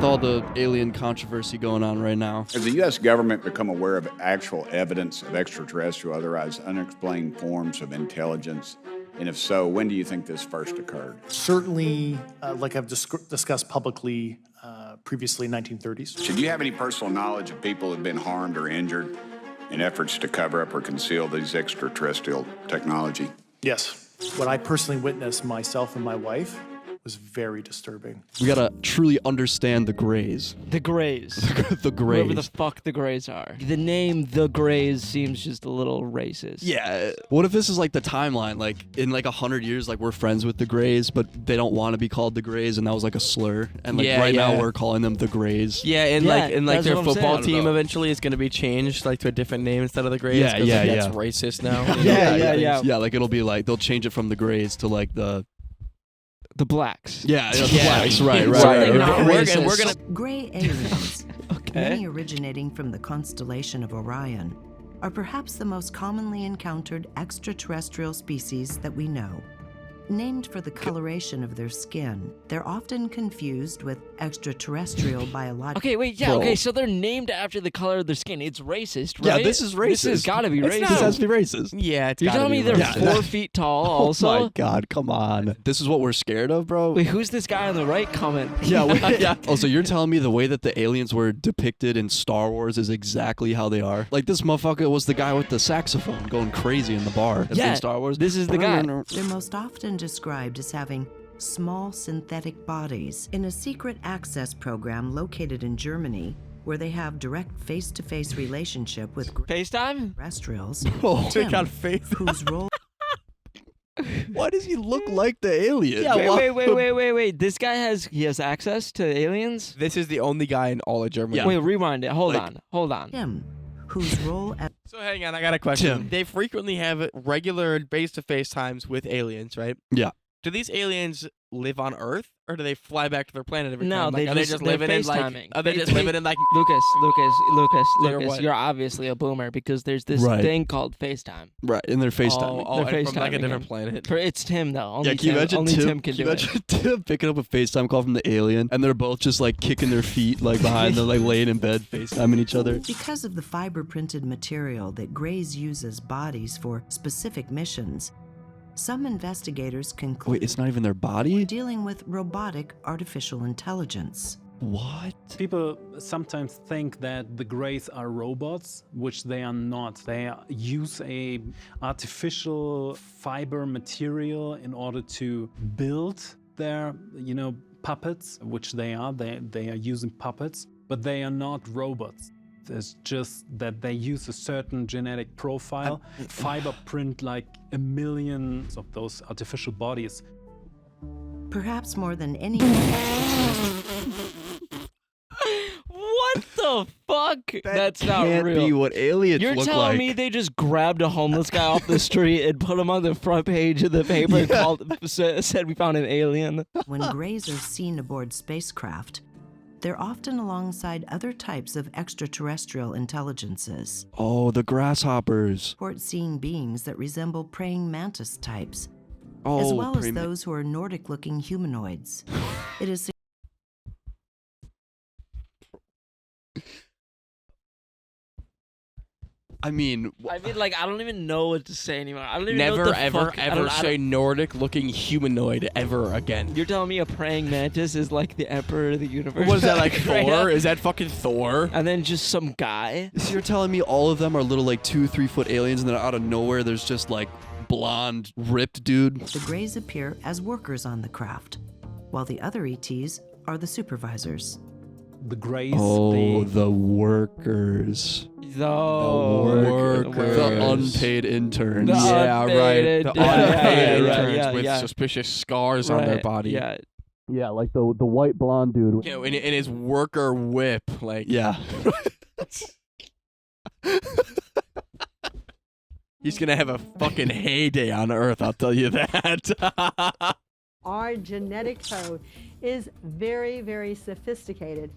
with all the alien controversy going on right now. Has the U.S. government become aware of actual evidence of extraterrestrial, otherwise unexplained forms of intelligence? And if so, when do you think this first occurred? Certainly, like I've discussed publicly previously, 1930s. Should you have any personal knowledge of people who have been harmed or injured in efforts to cover up or conceal these extraterrestrial technology? Yes. What I personally witnessed, myself and my wife, was very disturbing. We gotta truly understand the Greys. The Greys. The Greys. Whoever the fuck the Greys are. The name The Greys seems just a little racist. Yeah. What if this is like the timeline? Like in like 100 years, like we're friends with the Greys, but they don't want to be called the Greys, and that was like a slur. And like now we're calling them the Greys. Yeah, and that's their what I'm football saying. team eventually is going to be changed like to a different name instead of the Greys. Yeah, 'cause, yeah, like, yeah. That's racist now. Yeah, like it'll be like they'll change it from the Greys to like the Blacks. the Blacks. Right. Something not We're racist. gonna Gray aliens, Okay. many originating from the constellation of Orion, are perhaps the most commonly encountered extraterrestrial species that we know. Named for the coloration of their skin, they're often confused with extraterrestrial biological. Okay, wait, yeah, Bro. okay, so they're named after the color of their skin. It's racist, Yeah, right? this is This has racist. gotta be racist. This has to be racist. Yeah, it's You're gotta telling me be they're racist. 4 feet tall also? Oh my God, come on. This is what we're scared of, bro. Wait, who's this guy on the right comment? Yeah. Oh, so you're telling me the way that the aliens were depicted in Star Wars is exactly how they are? Like this motherfucker was the guy with the saxophone going crazy in the bar. That's Yeah, in Star Wars. this is the guy. They're most often described as having small synthetic bodies in a secret access program located in Germany, where they have direct face-to-face relationship with FaceTime? terrestrials. Oh, They Tim, got face. whose role why does he look like the alien? Wait. This guy has access to aliens? This is the only guy in all of Germany. Yeah. Wait, rewind it. Hold Like- on. Tim, whose role as So hang on, I got a question. Tim. They frequently have regular face-to-face times with aliens, right? Yeah. Do these aliens live on Earth, or do they fly back to their planet every No, time? Like, they are they just- just they're living in like? FaceTiming. Are they just living in like? Lucas, They're what? you're obviously a boomer because there's this Right. thing called FaceTime. Right, and they're FaceTiming. Oh, They're and from like a FaceTiming different him. planet. It's Tim though. Only Yeah, can you imagine only Tim, Tim can do it. Tim picking up a FaceTime call from the alien, and they're both just like kicking their feet like behind them, like laying in bed, FaceTiming each other. because of the fiber-printed material that Greys use as bodies for specific missions. Some investigators conclude Wait, it's not even their we're body? dealing with robotic artificial intelligence. What? People sometimes think that the Greys are robots, which they are not. They use a artificial fiber material in order to build their, puppets, which they are. They are using puppets, but they are not robots. It's just that they use a certain genetic profile, fiber print like a million of those artificial bodies. Perhaps more than any What the fuck? That's not Can't real. be what aliens You're look telling like. me they just grabbed a homeless guy off the street and put him on the front page of the paper and said we found an alien? when Greys are seen aboard spacecraft, they're often alongside other types of extraterrestrial intelligences. Oh, the grasshoppers. Report seeing beings that resemble praying mantis types, Oh, as well as prima- those who are Nordic-looking humanoids. It is I mean, I don't even know what to say anymore. I don't even know Never, what the ever, fuck. I ever don't- say Nordic-looking humanoid ever again. You're telling me a praying mantis is like the emperor of the universe? What is that, like Right Thor? now? Is that fucking Thor? And then just some guy? so you're telling me all of them are little like 2-3 foot aliens, and then out of nowhere there's just like blonde, ripped dude. the Greys appear as workers on the craft, while the other ETs are the supervisors. The Greys, Oh, the workers. The workers. The unpaid interns. The Yeah, unpaid right. The interns. unpaid Yeah, interns yeah, with yeah. suspicious scars on their Right, body. Yeah. Yeah, like the white blonde dude. You know, in his worker whip, like Yeah. he's gonna have a fucking heyday on Earth. I'll tell you that. Our genetic code is very, very sophisticated.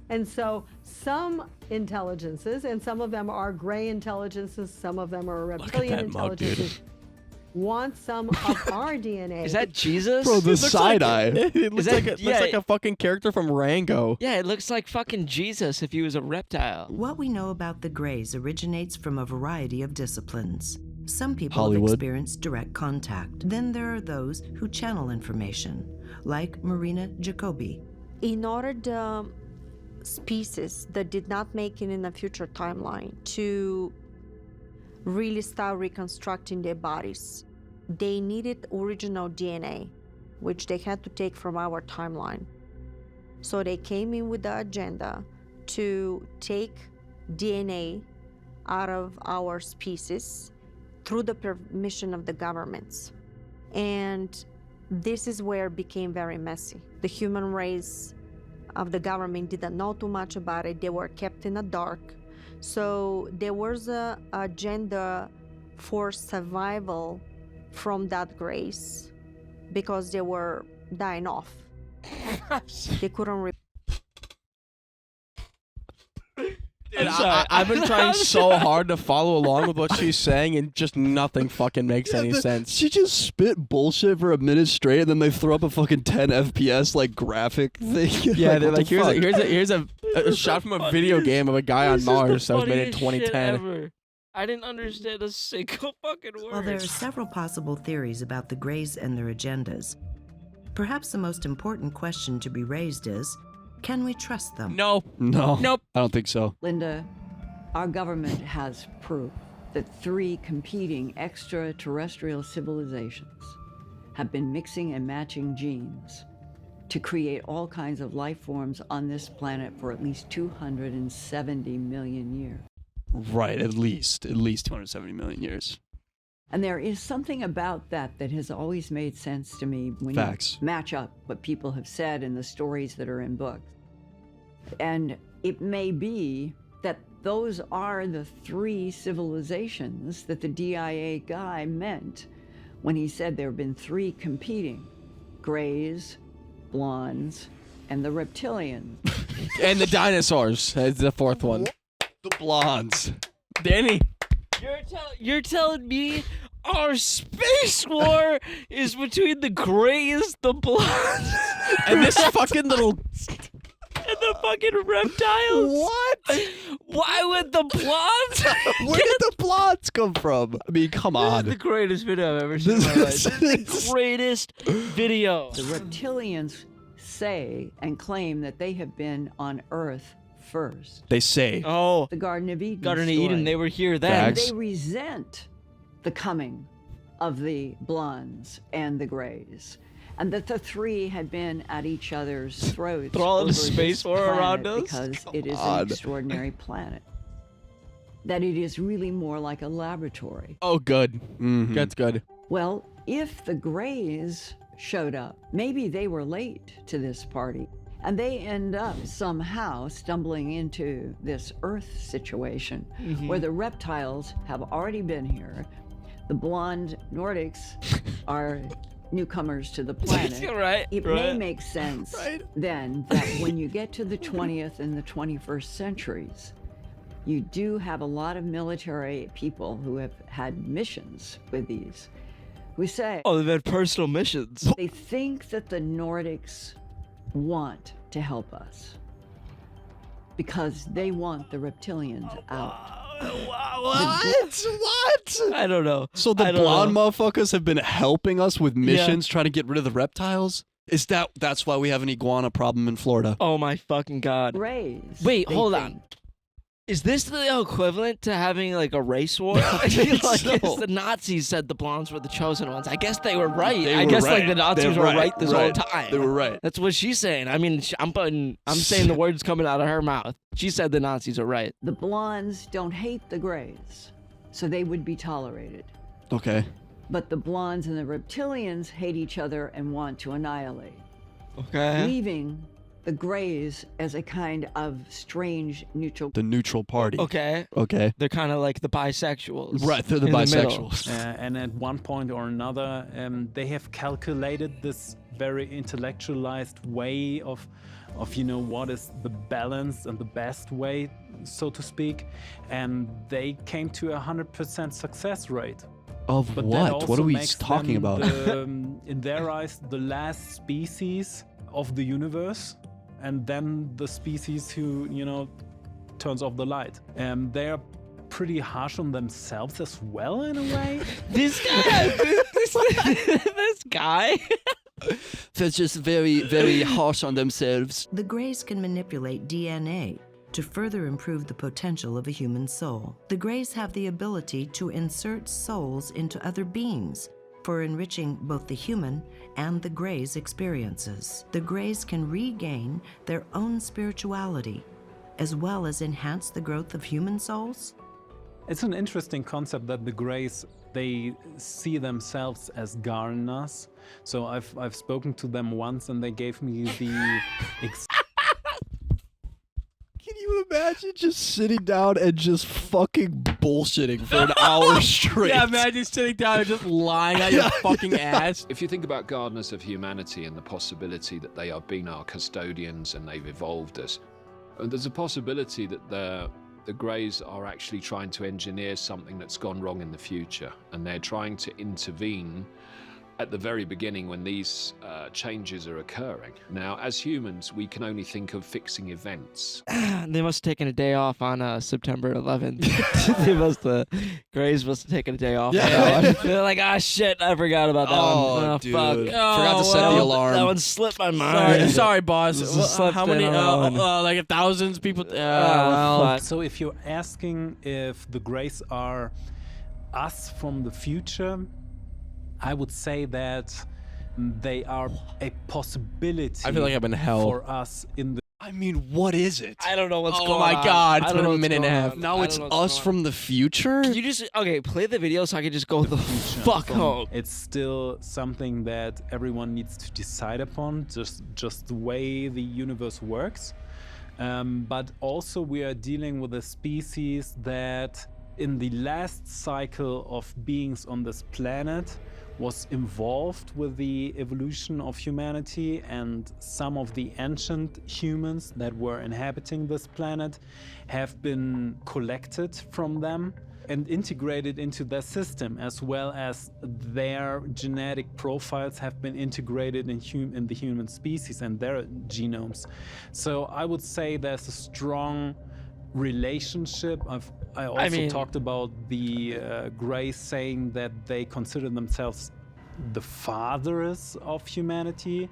And so some intelligences, and some of them are gray intelligences, some of them are at reptilian that mug, dude. intelligences, want some of our DNA. Is that Jesus? Bro, the side eye. It looks, that- looks yeah. like a fucking character from Rango. Yeah, it looks like fucking Jesus if he was a reptile. What we know about the Greys originates from a variety of disciplines. Some people Hollywood. have experienced direct contact. Then there are those who channel information, like Marina Jacobi. In order the species that did not make it in the future timeline to really start reconstructing their bodies, they needed original DNA, which they had to take from our timeline. So they came in with the agenda to take DNA out of our species through the permission of the governments. And this is where it became very messy. The human race of the government didn't know too much about it. They were kept in the dark. So there was a agenda for survival from that grace because they were dying off. They couldn't Dude, I've been trying so hard to follow along with what she's saying, and just nothing fucking makes any sense. She just spit bullshit for a minute straight, and then they throw up a fucking 10 FPS like graphic thing. Yeah, they're what like, the fuck? here's a shot from a video game of a guy on Mars that was made in 2010. I didn't understand a single fucking word. While there are several possible theories about the Greys and their agendas, perhaps the most important question to be raised is, can we trust them? No. No. Nope. I don't think so. Linda, our government has proof that 3 competing extraterrestrial civilizations have been mixing and matching genes to create all kinds of life forms on this planet for at least 270 million years. Right, at least 270 million years. And there is something about that has always made sense to me when Facts. you match up what people have said and the stories that are in books. And it may be that those are the 3 civilizations that the DIA guy meant when he said there have been 3 competing: Greys, Blondes, and the Reptilians. And the dinosaurs is the 4th one. The blondes. Danny. You're telling me our space war is between the Greys, the Blondes, And this fucking little... and the fucking reptiles? What? Why would the Blondes? Where did the blondes come from? I mean, come This is on. the greatest video I've ever seen in my life. This is the greatest video. The Reptilians say and claim that they have been on Earth first. They say. Oh, The Garden of Eden Garden of story. Eden, they were here then. And Facts. they resent the coming of the Blondes and the Greys, and that the 3 had been at each other's throats. They're all in a over space this war around planet us? because it is on. an extraordinary planet. That it is really more like a laboratory. Oh, good. Mhm. That's good. Well, if the Greys showed up, maybe they were late to this party, and they end up somehow stumbling into this Earth situation where the reptiles have already been here. The blonde Nordics are newcomers to the planet. Right, It may right. make sense then that when you get to the 20th and the 21st centuries, you do have a lot of military people who have had missions with these. We say Oh, they've had personal missions. they think that the Nordics want to help us because they want the reptilians out. What? I don't know. So the I don't blonde know. motherfuckers have been helping us with missions trying to get rid of the reptiles? That's why we have an iguana problem in Florida? Oh my fucking god. Rays. Wait, they hold think. on. Is this the equivalent to having like a race war? I think feel like so. it's the Nazis said the blondes were the chosen ones. I guess they were right. They I were guess right. like the Nazis They're were right this whole time. They were right. That's what she's saying. I mean, I'm saying the words coming out of her mouth. She said the Nazis are right. The blondes don't hate the grays, so they would be tolerated. Okay. But the blondes and the reptilians hate each other and want to annihilate, Okay. leaving the grays as a kind of strange neutral. The neutral party. Okay. Okay. They're kind of like the bisexuals. Right, they're the in middle. bisexuals. And at one point or another, they have calculated this very intellectualized way of what is the balance and the best way, so to speak, and they came to 100% success rate. Of But that what? also What are we makes talking them about? In their eyes, the last species of the universe, and then the species who, turns off the light. They're pretty harsh on themselves as well, in a way. This guy, this guy. They're just very, very harsh on themselves. The Greys can manipulate DNA to further improve the potential of a human soul. The Greys have the ability to insert souls into other beings for enriching both the human and the Greys' experiences. The Greys can regain their own spirituality, as well as enhance the growth of human souls. It's an interesting concept that the Greys, they see themselves as gardeners. So I've spoken to them once, and they gave me the Can you imagine just sitting down and just fucking bullshitting for an hour straight? Yeah, imagine sitting down and just lying out your fucking ass. If you think about gardeners of humanity and the possibility that they have been our custodians and they've evolved us, there's a possibility that the Greys are actually trying to engineer something that's gone wrong in the future, and they're trying to intervene at the very beginning when these changes are occurring. Now, as humans, we can only think of fixing events. They must have taken a day off on September 11th. Greys must have taken a day off. Yeah. They're like, shit, I forgot about that one. Oh, dude. fuck. Forgot to set the alarm. That one slipped my mind. Sorry, boss. Slipped How many? in on. Like thousands of people. Fuck. So if you're asking if the Greys are us from the future, I would say that they are a possibility. I feel like I'm in hell. For us in the. I mean, what is it? I don't know what's going on. Oh my god, it's I been don't know a what's minute and a going half. on. Now I it's don't know what's us going from the future? on. You just, play the video so I can just go the fuck home. It's still something that everyone needs to decide upon, just the way the universe works. But also we are dealing with a species that in the last cycle of beings on this planet was involved with the evolution of humanity, and some of the ancient humans that were inhabiting this planet have been collected from them and integrated into their system, as well as their genetic profiles have been integrated in the human species and their genomes. So I would say there's a strong relationship. I also talked about the Greys saying that they consider themselves the fathers of humanity,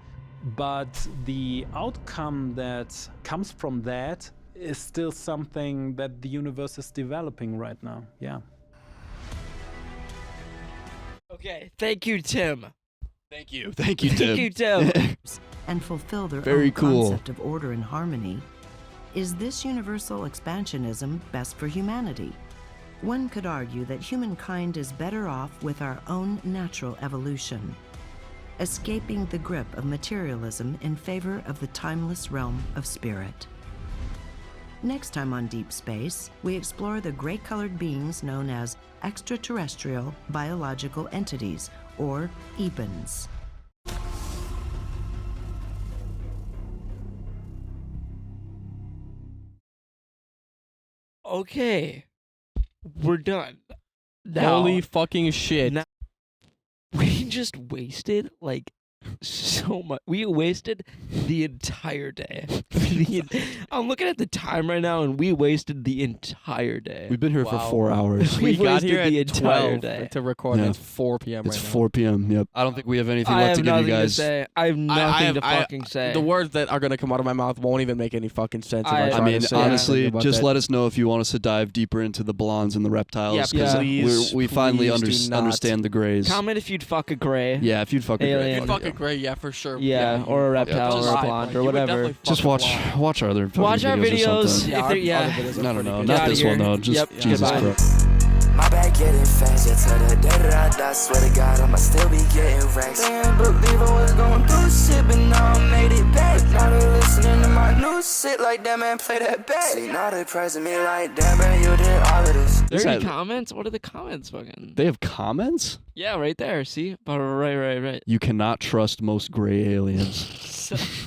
but the outcome that comes from that is still something that the universe is developing right now. Yeah. Okay, thank you, Tim. Thank you, Tim. Thank you, Tim. And fulfill their Very own cool. concept of order and harmony. Is this universal expansionism best for humanity? One could argue that humankind is better off with our own natural evolution, escaping the grip of materialism in favor of the timeless realm of spirit. Next time on Deep Space, we explore the gray-colored beings known as extraterrestrial biological entities, or EBINs. Okay, we're done. Now, Holy fucking shit. now- we just wasted like so much. We wasted the entire day. I'm looking at the time right now, and we wasted the entire day. We've been here for Wow. 4 hours. We We got wasted here the at entire 12 day. to record. Yeah. It's 4 p.m. It's right now. 4 p.m. Yep. I don't think we have anything I left have to give nothing you to guys. say. I have nothing to fucking say. The words that are gonna come out of my mouth won't even make any fucking sense. If I, I try I mean, to say honestly, anything about just that. let us know if you want us to dive deeper into the blondes and the reptiles. Yeah, 'cause please, we finally please do not. understand the grays. Comment if you'd fuck a gray. Yeah, if you'd fuck a gray. Alien. You'd fucking great, yeah, for sure. Yeah, or a reptile just or a lie, blonde like, or you would whatever. definitely Just fucking watch our other fucking Watch our videos. Or videos. something. If they're, yeah. No, no, Get not outta this here. one though. Just Yep, Jesus goodbye. Christ. My bad getting fast, yeah, tell the da-da-da-da, swear to God, I'ma still be getting racks. They ain't believe I was going through shit, but now I made it back. Now they listening to my new shit like, damn man, play that back. See, now they praising me like, damn man, you did all of this. There any comments? What are the comments fucking? They have comments? Yeah, right there. See? Right. You cannot trust most gray aliens.